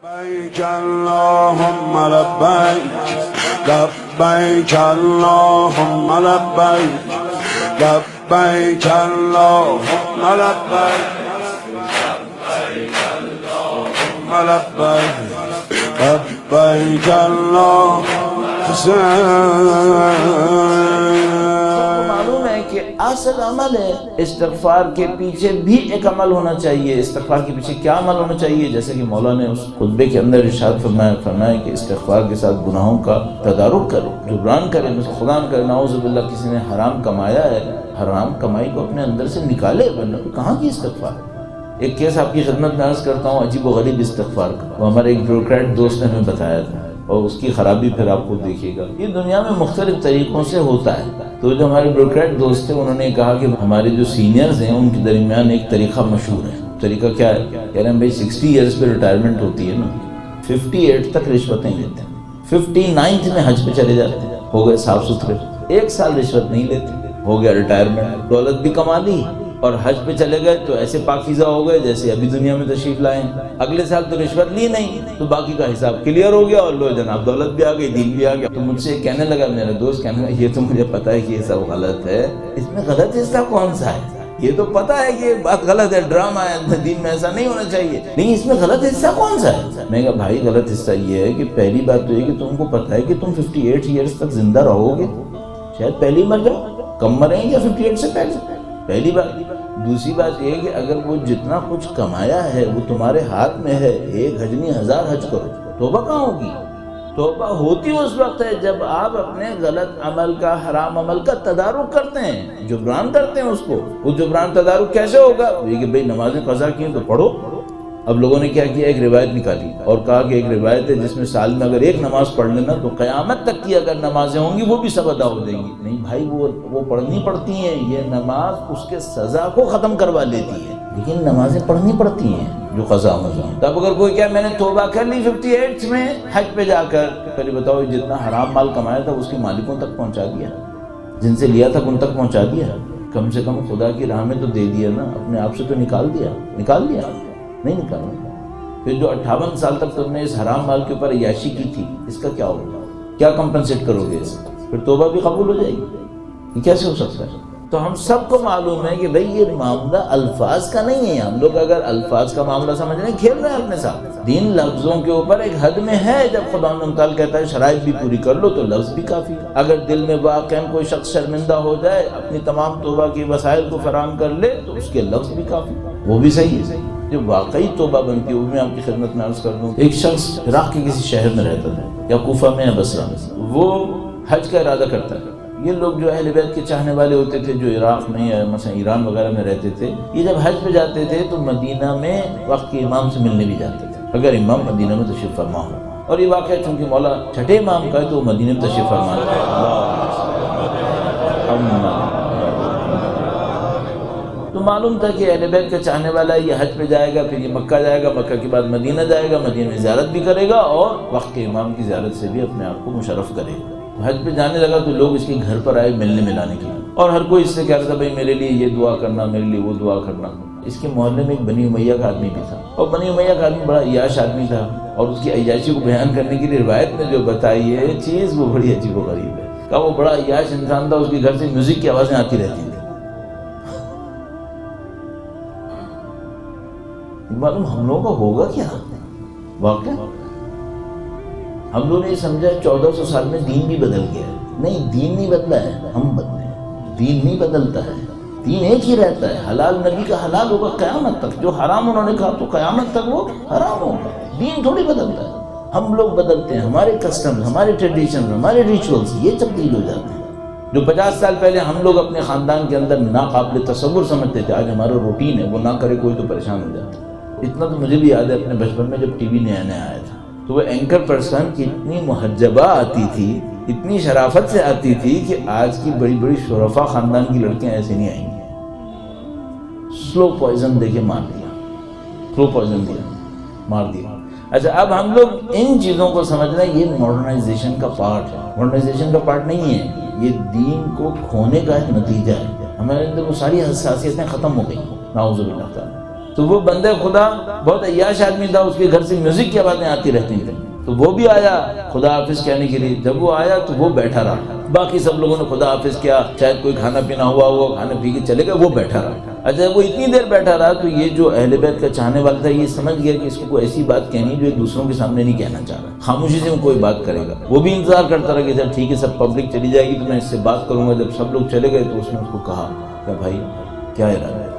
لبيك اللهم لبيك لبيك اللهم لبيك لبيك اللهم لبيك اللهم لبيك لبيك معلوم ہے کہ اصل عمل ہے استغفار کے پیچھے بھی ایک عمل ہونا چاہیے. استغفار کے پیچھے کیا عمل ہونا چاہیے؟ جیسے کہ مولا نے اس خطبے کے اندر ارشاد فرمایا کہ استغفار کے ساتھ گناہوں کا تدارک کرو, جبران کرے. خدا نہ کرے نعوذ باللہ کسی نے حرام کمایا ہے, حرام کمائی کو اپنے اندر سے نکالے, ورنہ کہاں کی استغفار. ایک کیس آپ کی خدمت میں عرض کرتا ہوں, عجیب و غریب استغفار کا. وہ ہمارے ایک بیوروکریٹ دوست نے ہمیں بتایا تھا, اور اس کی خرابی پھر آپ کو دیکھیے گا. یہ دنیا میں مختلف طریقوں سے ہوتا ہے. تو جو ہمارے بیوروکریٹ دوست تھے انہوں نے کہا کہ ہمارے جو سینئرز ہیں ان کے درمیان ایک طریقہ مشہور ہے. طریقہ کیا ہے؟ کہہ رہے ہیں بھائی 60 ایئرز پہ ریٹائرمنٹ ہوتی ہے نا, 58 تک رشوتیں لیتے ہیں, 59 میں حج پہ چلے جاتے ہیں, ہو گئے صاف ستھرے, 1 سال رشوت نہیں لیتے, ہو گیا ریٹائرمنٹ, دولت بھی کما لی اور حج پہ چلے گئے تو ایسے پاکیزہ ہو گئے جیسے ابھی دنیا میں تشریف لائیں. اگلے سال تو رشوت لی نہیں تو باقی کا حساب کلیئر ہو گیا, اور لو جناب دولت بھی آ گئی, دین بھی آ گیا. تو مجھ سے کہنے لگا, میرا دوست کہنے لگا, یہ تو مجھے پتا ہے کہ یہ سب غلط ہے, اس میں غلط حصہ کون سا ہے؟ یہ تو پتا ہے کہ یہ بات غلط ہے, ڈرامہ ہے, دین میں ایسا نہیں ہونا چاہیے, نہیں اس میں غلط حصہ کون سا ہے؟ میں کہا بھائی غلط حصہ یہ ہے کہ پہلی بات تو یہ کہ تم کو پتا ہے کہ تم 58 ایئرز تک زندہ رہو گے, شاید پہلی مر جاؤ, کم مریں یا 58 سے پہلی بات. دوسری بات یہ کہ اگر وہ جتنا کچھ کمایا ہے وہ تمہارے ہاتھ میں ہے, 1 حج نہیں 1000 حج کرو, توبہ کہاں ہوگی؟ توبہ ہوتی اس وقت ہے جب آپ اپنے غلط عمل کا, حرام عمل کا تدارک کرتے ہیں, جبران کرتے ہیں اس کو. وہ جبران تدارک کیسے ہوگا؟ یہ کہ بھئی نمازیں قضا کی تو پڑھو. اب لوگوں نے کیا کیا, ایک روایت نکالی اور کہا کہ ایک روایت ہے جس میں سال میں اگر 1 نماز پڑھ لینا تو قیامت تک کی اگر نمازیں ہوں گی وہ بھی سب ادا ہو جائیں گی. نہیں بھائی, وہ پڑھنی پڑتی ہیں, یہ نماز اس کے سزا کو ختم کروا لیتی ہے, لیکن نمازیں پڑھنی پڑتی ہیں جو قضا مزا. تب اگر کوئی کیا میں نے توبہ کر لی 58 میں حج پہ جا کر, پہلے بتاؤ جتنا حرام مال کمایا تھا اس کے مالکوں تک پہنچا دیا, جن سے لیا تھا ان تک پہنچا دیا, کم سے کم خدا کی راہ میں تو دے دیا نا, اپنے آپ سے تو نکال دیا نہیں نکالنا. پھر جو 58 سال تک تم نے اس حرام مال کے اوپر عیاشی کی تھی, اس کا کیا ہوگا؟ کیا کمپنسیٹ کرو گے اس کا؟ پھر توبہ بھی قبول ہو جائے گی؟ یہ کیسے ہو سکتا ہے؟ تو ہم سب کو معلوم ہے کہ بھئی یہ معاملہ الفاظ کا نہیں ہے. ہم لوگ اگر الفاظ کا معاملہ سمجھ رہے ہیں, کھیل رہے ہیں اپنے ساتھ. دین لفظوں کے اوپر ایک حد میں ہے, جب خدا تعالیٰ کہتا ہے شرائط بھی پوری کر لو تو لفظ بھی کافی ہے. اگر دل میں واقعا کوئی شخص شرمندہ ہو جائے, اپنی تمام توبہ کے وسائل کو فراہم کر لے تو اس کے لفظ بھی کافی, وہ بھی صحیح ہے. جو واقعی توبہ بنتی ہے وہ میں آپ کی خدمت میں عرض کر دوں. ایک شخص عراق کے کسی شہر میں رہتا تھا, یا کوفہ میں یا بصرہ میں, وہ حج کا ارادہ کرتا ہے. یہ لوگ جو اہل بیت کے چاہنے والے ہوتے تھے جو عراق میں یا مثلا ایران وغیرہ میں رہتے تھے, یہ جب حج پہ جاتے تھے تو مدینہ میں وقت کے امام سے ملنے بھی جاتے تھے, اگر امام مدینہ میں تشریف فرما ہو. اور یہ واقعہ چونکہ مولا چھٹے امام کا ہے تو وہ مدینہ میں تشریف فرما ہے. تو معلوم تھا کہ اہل بیت کا چاہنے والا ہے, یہ حج پہ جائے گا, پھر یہ مکہ جائے گا, مکہ کے بعد مدینہ جائے گا, مدینہ میں زیارت بھی کرے گا اور وقت کے امام کی زیارت سے بھی اپنے آپ کو مشرف کرے گا. حج پہ جانے لگا تو لوگ اس کے گھر پر آئے ملنے ملانے کے لیے, اور ہر کوئی اس سے کہہ رہا تھا بھائی میرے لیے یہ دعا کرنا, میرے لیے وہ دعا کرنا. اس کے محلے میں ایک بنی امیہ کا آدمی بھی تھا, اور بنی امیہ کا آدمی بڑا عیاش آدمی تھا, اور اس کی عیاشی کو بیان کرنے کے لیے روایت نے جو بتائی ہے چیز وہ بڑی عجیب و غریب ہے. کہ وہ بڑا عیاش انسان تھا, اس کے گھر سے میوزک کی آوازیں آتی رہتی تھیں. معلوم ہم لوگوں کا ہوگا کیا واقعہ؟ ہم لوگوں نے یہ سمجھا 1400 سال میں دین بھی بدل گیا ہے. نہیں, دین نہیں بدلا ہے, ہم بدلے ہیں. دین نہیں بدلتا ہے, دین ایک ہی رہتا ہے. حلال نبی کا حلال ہوگا قیامت تک, جو حرام انہوں نے کہا تو قیامت تک وہ حرام ہوگا. دین تھوڑی بدلتا ہے, ہم لوگ بدلتے ہیں. ہمارے کسٹمز, ہمارے ٹریڈیشن, ہمارے ریچولز یہ تبدیل ہو جاتے ہیں. جو 50 سال پہلے ہم لوگ اپنے خاندان کے اندر ناقابل تصور سمجھتے تھے, آج ہمارا روٹین ہے, وہ نہ کرے کوئی تو پریشان ہو جاتا ہے. اتنا تو مجھے بھی یاد ہے اپنے بچپن میں جب ٹی وی نیا نیا آیا تھا تو وہ اینکر پرسن اتنی محجبہ آتی تھی, اتنی شرافت سے آتی تھی کہ آج کی بڑی بڑی شرفا خاندان کی لڑکیاں ایسے نہیں آئیں گی. سلو پوائزن دے کے مار دیا, سلو پوائزن دیا, مار دیا. اچھا, اب ہم لوگ ان چیزوں کو سمجھنا یہ ماڈرنائزیشن کا پارٹ ہے. ماڈرنائزیشن کا پارٹ نہیں ہے, یہ دین کو کھونے کا ایک نتیجہ ہے. ہمارے اندر وہ ساری حساسیتیں ختم ہو گئی, نعوذ باللہ تعالی. تو وہ بندے خدا بہت عیاش آدمی تھا، اس کے گھر سے میوزک کی باتیں آتی رہتی تھیں، تو وہ بھی آیا خدا حافظ کہنے کے لیے۔ جب وہ آیا تو وہ بیٹھا رہا، باقی سب لوگوں نے خدا حافظ کیا، شاید کوئی کھانا پینا ہوا کھانا پی کے چلے گئے، وہ بیٹھا رہا۔ اچھا وہ اتنی دیر بیٹھا رہا تو یہ جو اہل بیت کا چاہنے والا تھا یہ سمجھ گیا کہ اس کو کوئی ایسی بات کہنی جو دوسروں کے سامنے نہیں کہنا چاہ رہا، خاموشی سے وہ کوئی بات کرے گا۔ وہ بھی انتظار کرتا رہا کہ سر ٹھیک ہے سب پبلک چلی جائے گی تو میں اس سے بات کروں گا۔ جب سب لوگ چلے گئے تو اس نے اس کو کہا کہ بھائی کیا ارادہ ہے؟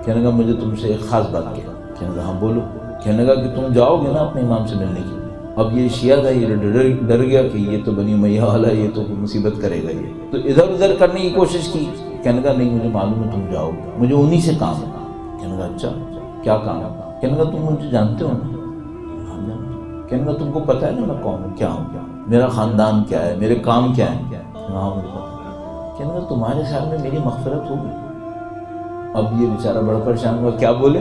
کہنے لگا مجھے تم سے ایک خاص بات کہنا۔ کہنے لگا ہاں بولو۔ کہنے لگا کہ تم جاؤ گے نا اپنے امام سے ملنے کے لیے۔ اب یہ شیعہ تھا، یہ ڈر گیا کہ یہ تو بنی امیہ والا ہے، یہ تو مصیبت کرے گا، یہ تو ادھر ادھر کرنے کی کوشش کی۔ کہنے لگا نہیں مجھے معلوم ہے تم جاؤ گے، مجھے انہی سے کام ہے۔ کہنے لگا اچھا کیا کام ہے؟ کہنے لگا تم مجھے جانتے ہو نا؟ کہنے لگا تم کو پتہ ہے نا میں کون ہوں، کیا ہوں، میرا خاندان کیا ہے، میرے کام کیا ہے؟ ہاں مجھے پتہ۔ کہنے لگا تمہارے خیال میں میری مغفرت ہوگی؟ اب یہ بیچارہ بڑا پریشان ہوا کیا بولے؟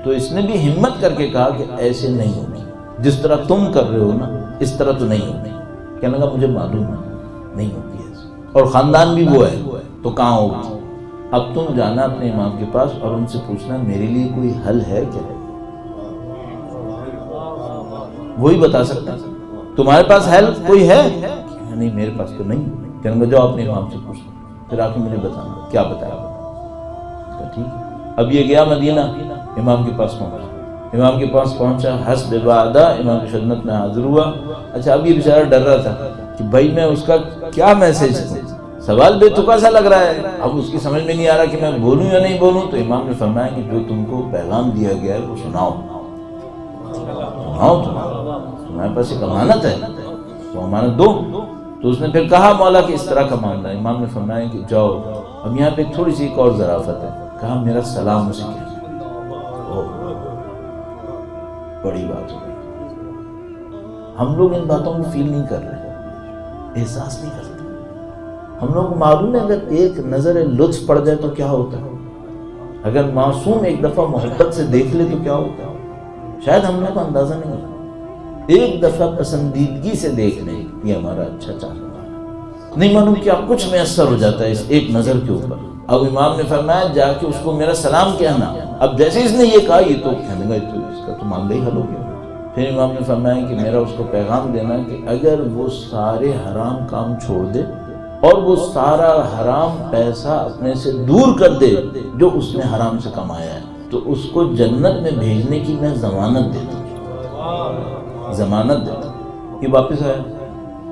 تو اس نے بھی ہمت کر کے کہا کہ ایسے نہیں ہوگی، جس طرح تم کر رہے ہو نا اس طرح تو نہیں ہوگی۔ کہنے لگا مجھے معلوم ہے نہیں ہوگی ایسے، اور خاندان بھی وہ ہے تو کہاں ہوگی؟ اب تم جانا اپنے امام کے پاس اور ان سے پوچھنا میرے لیے کوئی حل ہے کیا؟ وہی بتا سکتا ہے تمہارے پاس حل کوئی ہے؟ نہیں میرے پاس تو نہیں۔ کہنے لگا جاؤ اپنے امام سے پوچھنا، پھر آ کے مجھے بتانا کیا بتایا۔ ٹھیک ہے۔ اب یہ گیا مدینہ، امام کے پاس پہنچا، امام کے پاس پہنچا، حسب وعدہ امام کی خدمت میں حاضر ہوا۔ اچھا اب یہ بیچارہ ڈر رہا تھا کہ بھائی میں اس کا کیا میسج دوں، سوال بے تکا سا لگ رہا ہے، اب اس کی سمجھ میں نہیں آ رہا کہ میں بولوں یا نہیں بولوں۔ تو امام نے فرمایا کہ جو تم کو پیغام دیا گیا ہے وہ سناؤ، تمہارے پاس ایک امانت ہے تو امانت دو۔ تو اس نے پھر کہا مولا کہ اس طرح کا معاملہ ہے۔ امام نے فرمایا کہ جاؤ، اب یہاں پہ تھوڑی سی ایک اور ظرافت ہے، کہا میرا سلام اسے کہنا۔ بڑی بات ہو گئی، ہم لوگ ان باتوں کو فیل نہیں کر رہے، احساس نہیں کرتے۔ ہم لوگ کو معلوم ہے اگر ایک نظر لطف پڑ جائے تو کیا ہوتا ہے، اگر معصوم ایک دفعہ محبت سے دیکھ لے تو کیا ہوتا ہے، شاید ہم لوگ کو اندازہ نہیں ہے۔ ایک دفعہ پسندیدگی سے دیکھ لیں یہ ہمارا اچھا چاہتا ہے، نہیں معلوم کیا کچھ میسر ہو جاتا ہے اس ایک نظر کے اوپر۔ اب امام نے فرمایا جا کے اس کو میرا سلام کہنا۔ اب جیسے اس نے یہ کہا یہ تو کہنے گا تو اس کا تو معاملہ ہی حل ہو گیا۔ پھر امام نے فرمایا کہ میرا اس کو پیغام دینا کہ اگر وہ سارے حرام کام چھوڑ دے اور وہ سارا حرام پیسہ اپنے سے دور کر دے جو اس نے حرام سے کمایا ہے تو اس کو جنت میں بھیجنے کی میں ضمانت دیتا ہوں، ضمانت دیتا ہوں۔ یہ واپس آیا،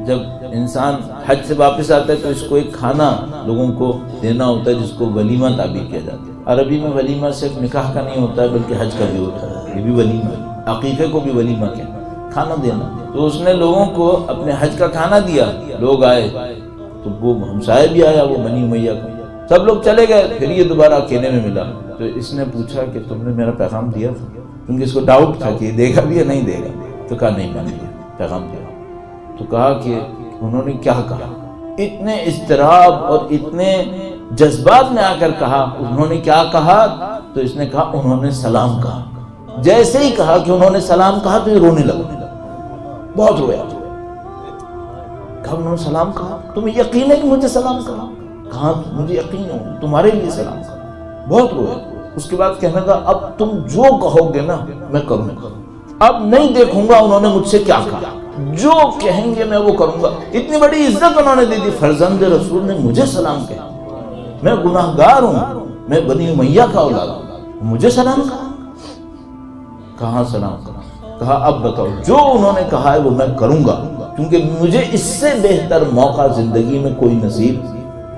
جب انسان حج سے واپس آتا ہے تو اس کو ایک کھانا لوگوں کو دینا ہوتا ہے جس کو ولیمہ تعبیر کیا جاتا ہے۔ عربی میں ولیمہ صرف نکاح کا نہیں ہوتا ہے بلکہ حج کا بھی ہوتا ہے، یہ بھی ولیمہ ہے، عقیقے کو بھی ولیمہ کہتے ہیں، کھانا دینا۔ تو اس نے لوگوں کو اپنے حج کا کھانا دیا، لوگ آئے تو وہ ہمسائے بھی آیا، وہ بنی امیہ کا، سب لوگ چلے گئے، پھر یہ دوبارہ اکیلے میں ملا۔ تو اس نے پوچھا کہ تم نے میرا پیغام دیا تھا، کیونکہ اس کو ڈاؤٹ تھا کہ یہ دے گا بھی یا نہیں دے گا۔ تو کہا نہیں میں نے پیغام دیا۔ تو کہا کہ انہوں نے کیا کہا؟ اتنے اضطراب اور اتنے جذبات میں آ کر کہا، انہوں نے کیا کہا؟ تو اس نے کہا انہوں نے سلام کہا۔ جیسے ہی کہا کہ انہوں نے سلام کہا تو یہ رونے لگا، بہت رویا۔ کہا انہوں نے سلام کہا، تمہیں یقین ہے کہ مجھے سلام کہا؟ کہا مجھے یقین ہے تمہارے لیے سلام کہا، بہت رویا۔ اس کے بعد کہنے لگا اب تم جو کہو گے نا میں کروں گا، اب نہیں دیکھوں گا انہوں نے مجھ سے کیا کہا، جو کہیں گے میں وہ کروں گا۔ اتنی بڑی عزت انہوں نے دی تھی، فرزند رسول نے مجھے سلام کہا، میں گناہگار ہوں، میں بنی امیہ کا اولاد ہوں، مجھے سلام کہا۔ کہاں سلام کہا؟ کہا اب بتاؤ جو انہوں نے کہا ہے وہ میں کروں گا، کیونکہ مجھے اس سے بہتر موقع زندگی میں کوئی نصیب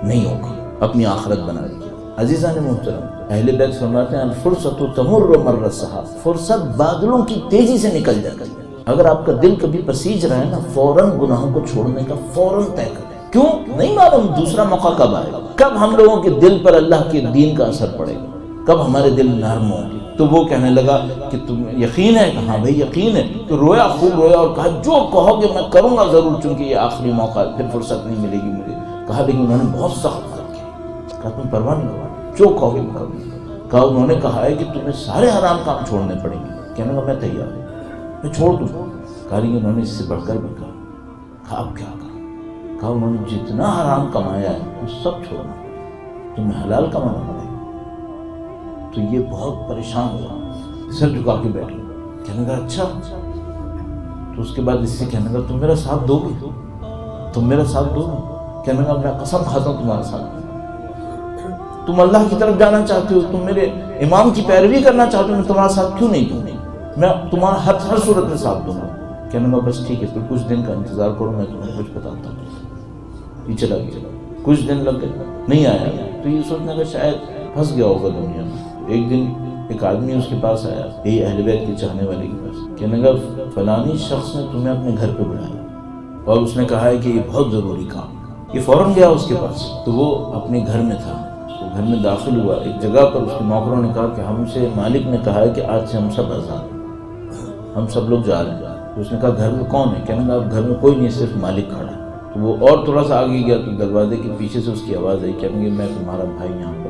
نہیں ہوگا اپنی آخرت بنا لی۔ عزیزان محترم، اہل بیت فرماتے ہیں الفرصت تمر مر السحاب، فرصت بادلوں کی تیزی سے نکل جاتی ہے۔ اگر آپ کا دل کبھی پسیج رہا ہے نا، فوراً گناہوں کو چھوڑنے کا فوراً طے کریں۔ کیوں نہیں معلوم دوسرا موقع کب آئے گا، کب ہم لوگوں کے دل پر اللہ کے دین کا اثر پڑے گا، کب ہمارے دل نرم ہوں گے۔ تو وہ کہنے لگا کہ تم یقین ہے؟ کہا بھائی یقین ہے۔ تو رویا، خوب رویا اور کہا جو کہو گے میں کروں گا ضرور، چونکہ یہ آخری موقع ہے، پھر فرصت نہیں ملے گی مجھے۔ کہا لیکن انہوں نے بہت سخت بات کی۔ کہا تم پرواہ نہیں کرو، جو کہو گے میں کروں گا۔ کہا انہوں نے کہا ہے کہ تمہیں سارے حرام کام چھوڑنے پڑیں گے۔ کہنے لگا میں تیار ہوں، میں چھوڑ دوں۔ کہا لیکن انہوں نے اس سے بڑھ کر بھی کہا۔ کہا اب کیا کروں؟ کہا انہوں نے جتنا حرام کمایا ہے وہ سب چھوڑنا، تمہیں حلال کمانا پڑے گا۔ تو یہ بہت پریشان ہوا۔ سر جھکا کے بیٹھ گیا. کہنے کا اچھا. تو اس کے بعد اس سے کہنے کا تم میرا ساتھ دو گے؟ تم میرا ساتھ دو گے؟ کہنے کا میں قسم کھاتا ہوں تمہارا ساتھ. تم اللہ کی طرف جانا چاہتے ہو, تم میرے امام کی پیروی کرنا چاہتے ہو, میں تمہارا ساتھ کیوں نہیں دوں؟ میں تمہارا ہر صورت میں ساتھ دوں گا. کہنے کا بس ٹھیک ہے, پھر کچھ دن کا انتظار کرو, میں تمہیں کچھ بتاتا ہوں. یہ چلا گیا. کچھ دن لگ گئے, نہیں آیا. تو یہ سوچنے کا شاید پھنس گیا ہوگا دنیا میں. ایک دن ایک آدمی اس کے پاس آیا, یہی اہل بیت کے چاہنے والے کے پاس. کہنے کا فلانی شخص نے تمہیں اپنے گھر پہ بلایا اور اس نے کہا ہے کہ یہ بہت ضروری کام. یہ فوراً گیا اس کے پاس. تو وہ اپنے گھر میں تھا. تو گھر میں داخل ہوا, ایک جگہ پر اس کے نوکروں نے کہا کہ ہم سے مالک نے کہا ہے کہ آج سے ہم سب آزاد, ہم سب لوگ جا رہے ہیں. تو اس نے کہا گھر میں کون ہے؟ کہنے کا گھر میں کوئی نہیں, صرف مالک کھڑا ہے. تو وہ اور تھوڑا سا آگے گیا تو دروازے کے پیچھے سے اس کی آواز آئی, کہنے کہ میں تمہارا بھائی یہاں پر.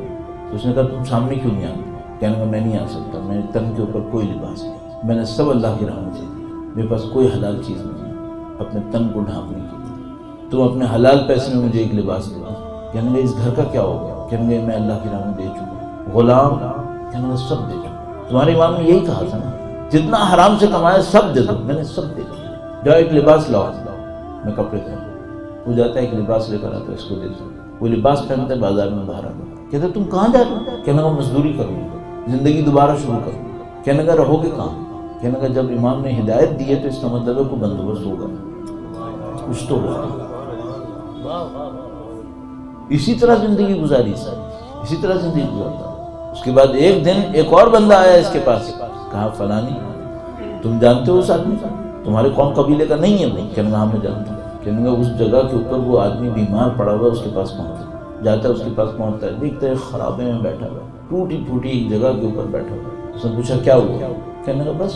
تو اس نے کہا تم سامنے کیوں نہیں آتے؟ کہنے کا میں نہیں آ سکتا, میرے تن کے اوپر کوئی لباس نہیں, میں نے سب اللہ کی راہ میں دے دی, میرے پاس کوئی حلال چیز نہیں ہے اپنے تن کو ڈھانپنے کے لیے. تم اپنے حلال پیسے میں مجھے ایک لباس دے دو. کہنے کا اس گھر کا کیا ہوگا؟ کہنے کا میں اللہ کی راہ میں دے چکا. غلام؟ کہنے کا سب دے چکا. تمہارے امام نے یہی کہا تھا نا, جتنا حرام سے کمایا سب دے دو. میں نے سب دے دیا. جاؤ ایک لباس لاؤ, میں کپڑے پہنوں. وہ جاتا ہے ایک لباس لے کر آتا ہے, اس کو دیتا. وہ لباس پہنتے بازار میں باہر آ گیا. کہتے تم کہاں جا رہے ہو؟ کہنے کا مزدوری کروں گا, زندگی دوبارہ شروع کروں. کہنے کا رہو گے کہاں؟ کہنے کا جب امام نے ہدایت دی ہے تو اس کا مطلب ہے کوئی بندوبست ہوگا, کچھ تو ہوگا. اسی طرح زندگی گزاری سر, اسی طرح زندگی گزارتا. اس کے بعد ایک دن ایک اور بندہ آیا اس کے پاس, کہا فلانی تم جانتے ہو اس آدمی کو؟ تمہارے قوم قبیلے کا نہیں ہے بھائی. کہنے کا ہم نے جانتا ہوں. کہنے کا اس جگہ کے اوپر وہ آدمی بیمار پڑا ہوا ہے, اس کے پاس پہنچا. جاتا ہے اس کے پاس پہنچتا ہے, دیکھتا ہے خرابے میں بیٹھا ہوا, ٹوٹی پھوٹی ایک جگہ کے اوپر بیٹھا ہوا. اس نے پوچھا کیا ہوا؟ کہنے کا بس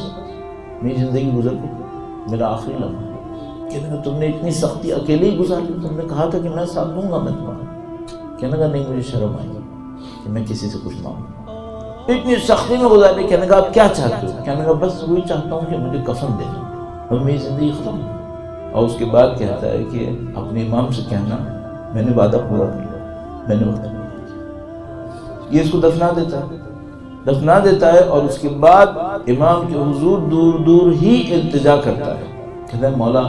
میری زندگی گزر گئی, میرا آخری لمحہ. کہنے کا تم نے اتنی سختی اکیلے ہی گزار لی, تم نے کہا تھا کہ میں ساتھ دوں گا میں تمہارا. کہنے کا نہیں, مجھے شرم آئی کہ میں کسی سے کچھ مانگوں, اتنی سختی میں گزار لی. کہنے کا آپ کیا چاہتے ہو؟ کہنے کا بس وہی چاہتا ہوں کہ مجھے کفن دے دو اور میری زندگی ختم. اور اس کے بعد کہتا ہے کہ اپنے امام سے کہنا میں نے وعدہ پورا کیا, میں نے وعدہ پورا کیا. یہ اس کو دفنا دیتا ہے اور اس کے بعد امام کے حضور دور دور ہی التجا کرتا ہے. کہتا ہے مولا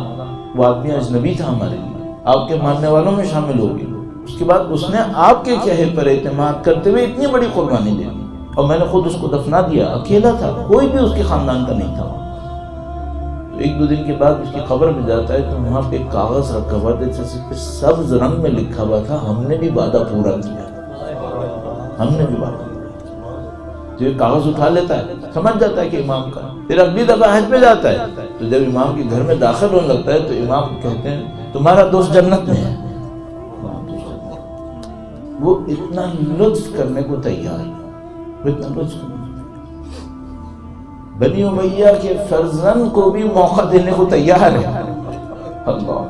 وہ آدمی اجنبی تھا ہمارے لیے, آپ کے ماننے والوں میں شامل ہو گیا. اس کے بعد اس نے آپ کے کہے پر اعتماد کرتے ہوئے اتنی بڑی قربانی دے دی, اور میں نے خود اس کو دفنا دیا. اکیلا تھا, کوئی بھی اس کے خاندان کا نہیں تھا. تو ایک دو دن کے بعد اس کی قبر میں جاتا ہے تو وہاں پہ ایک کاغذ رکھا ہوا تھا جس پہ سبز رنگ میں لکھا ہوا تھا ہم نے بھی وعدہ پورا کیا, ہم نے بھی وعدہ پورا کیا. جو کاغذ اٹھا لیتا ہے سمجھ جاتا ہے کہ امام کا. پھر اگلی دفعہ حج پہ جاتا ہے تو جب امام کے گھر میں داخل ہونے لگتا ہے تو امام کہتے ہیں تمہارا دوست جنت میں ہے. وہ اتنا لطف کرنے کو تیار ہے, وہ اتنا لطف کرنے. بنی امیہ کے فرزند کو بھی موقع دینے کو تیار ہے. اللہ